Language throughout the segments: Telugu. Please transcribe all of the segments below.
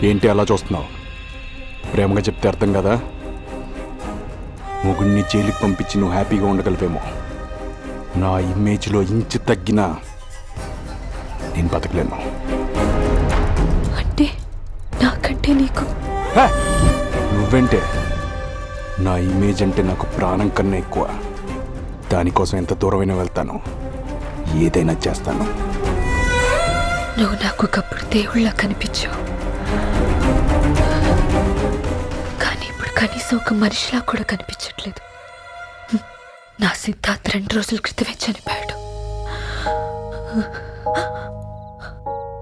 ఏంటి అలా చూస్తున్నావు? ప్రేమగా చెప్తే అర్థం కదా? మొగుడిని జైలుకి పంపించి నువ్వు హ్యాపీగా ఉండగలిపేమో. నా ఇమేజ్లో ఇంచు తగ్గినా నేను బతకలేను. అంటే నాకంటే నీకు నువ్వంటే నా ఇమేజ్ అంటే నాకు ప్రాణం కన్నా ఎక్కువ. దానికోసం ఎంత దూరమైనా వెళ్తాను, ఏదైనా చేస్తాను. నువ్వు నాకు ఒకప్పుడు దేవుళ్ళ కనిపించావు, కానీ ఇప్పుడు కనీసం ఒక మనిషిలా కూడా కనిపించట్లేదు. నా సిద్ధార్థ్ 2 రోజుల క్రితమే చనిపోయాడు.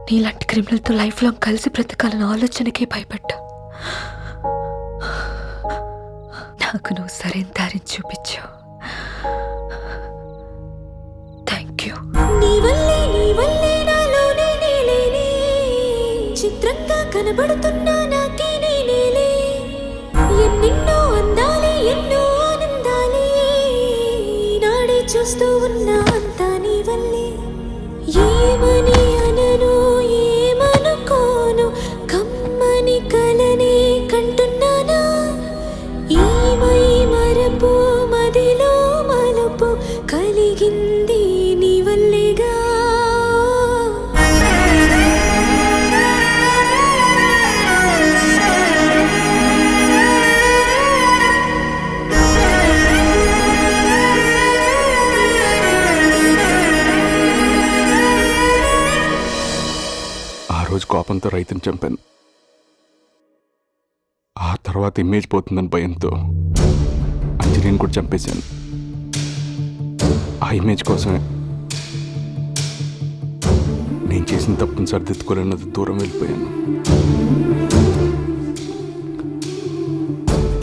నీలాంటి క్రిమినల్తో లైఫ్ లాంగ్ కలిసి బ్రతకాలన్న ఆలోచనకే భయపడ్డా. నాకు నువ్వు సరైన దారిని చూపించావు. Thank you. చిత్రంగా కనబడుతున్నా నాకే నేనేలే. ఎన్నెన్నో అందాలే, ఎన్నో ఆనందాలే, నాడే చూస్తూ ఉన్నా అంతా నీ వల్లే. ఏమని అనను, ఏమనుకోను, కమ్మని కలనే కంటున్నానా. ఈమై మరపు మదిలో మలుపు కలిగింది నీ వల్లేగా. ఆ రోజు కోపంతో రైతుని చంపాను. ఆ తర్వాత ఇమేజ్ పోతుందని భయంతో అంజలిని కూడా చంపేశాను. ఆ ఇమేజ్ కోసమే నేను చేసిన తప్పును సరిదిద్దుకోలేనంత దూరం వెళ్ళిపోయాను.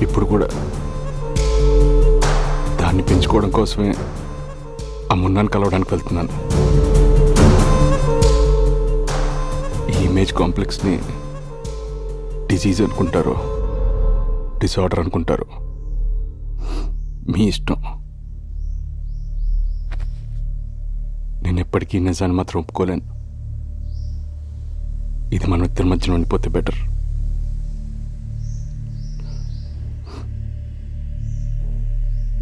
ఇప్పుడు కూడా దాన్ని పెంచుకోవడం కోసమే ఆ మున్నాన్ని కలవడానికి వెళ్తున్నాను. ఈ ఇమేజ్ కాంప్లెక్స్ని డిసీజ్ అనుకుంటారు, డిసార్డర్ అనుకుంటారు, మీ ఇష్టం. నేను ఎప్పటికీ నిజాన్ని మాత్రం ఒప్పుకోలేను. ఇది మన ఇద్దరి మధ్యలో ఉండిపోతే బెటర్.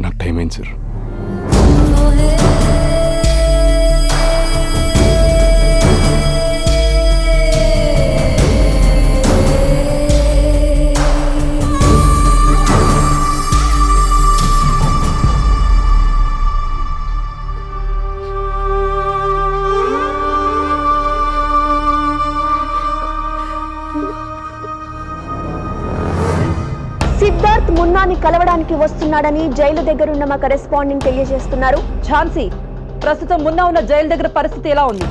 నాకు టైం అయింది సార్. సిద్ధార్థ్ మున్నాని కలవడానికి వస్తున్నాడని జైలు దగ్గరున్న మా కరెస్పాండెంట్ తెలియజేస్తున్నారు. ఝాన్సీ, ప్రస్తుతం మున్నా ఉన్న జైలు దగ్గర పరిస్థితి ఎలా ఉంది?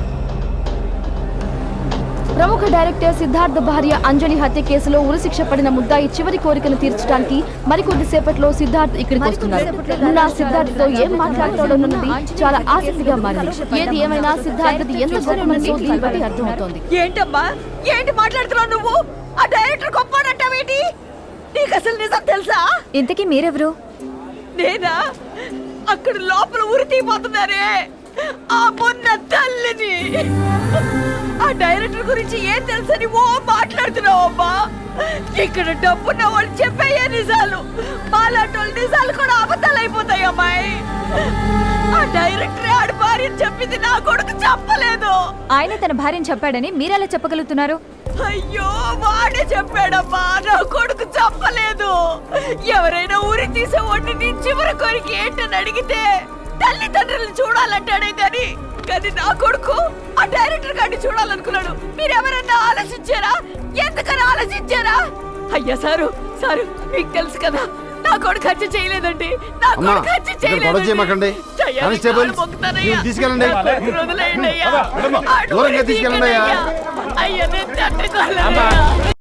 ప్రముఖ డైరెక్టర్ సిద్ధార్థ్ భార్య అంజలి హత్య కేసులో ఉరిశిక్ష పడిన ముద్దాయి చివరి కోరికను తీర్చడానికి మరికొద్ది సేపట్లో సిద్ధార్థ్ ఇక్కడికి వస్తున్నారు. మున్నా సిద్ధార్థ్ తో ఏం మాట్లాడుతాడోన్నది చాలా ఆసక్తిగా మారింది. ఏది ఏమైనా సిద్ధార్థ్ ఎంత గొప్ప మనసో దీన్ని బట్టి అర్థమవుతోంది. ఏంటమ్మా, ఏంటి మాట్లాడుతున్నావు నువ్వు? ఆ డైరెక్టర్ గొప్పనంటావేంటి? నీకు అసలు నిజం తెలుసా? ఇంతకీ మీరెవరు? నేనా? అక్కడ లోపల ఉరి తీపోతున్నారే ఆ మొన్న తల్లిని. ఆ డైరెక్టర్ గురించి ఏం తెలుసని ఓ మాట్లాడుతున్నావు అమ్మా. ఇక్కడ డబ్బున్న వాళ్ళు చెప్పేయే నిజాలు, మాలాంటి నిజాలు కూడా అబద్ధాలు అయిపోతాయి అమ్మాయి. ఆ డైరెక్టరే ఆడి భార్యని చెప్పింది, నా కొడుకు చెప్పలేదు. ఆయన తన భార్యను చెప్పాడని మీరెలా చెప్పగలుగుతున్నారు? అయ్యో, వాడే చెప్పాడమ్మా, నా కొడుకు చెప్పలేదు. ఎవరైనా ఊరి తీసే వాడిని నీ చివరి కోరిక ఏంటని అడిగితే తల్లిదండ్రులను చూడాలంటాడే కానీ నా కొడుకు ఆ డైరెక్టర్ గారిని చూడాలనుకున్నాడు. మీరెవరన్నా ఆలోచించారా? ఎందుకని ఆలోచించారా? అయ్యా సారు, మీకు తెలుసు కదా, నా కొడుకు హత్య చేయలేదండి. నా కొడుకు హత్య చేయలేదు. తీసుకెళ్ళండి, వదిలేయండి అయ్యా. దూరంగా తీసుకెళ్ళండి అయ్యా. అయ్యా, నేను తట్టుకోలేను.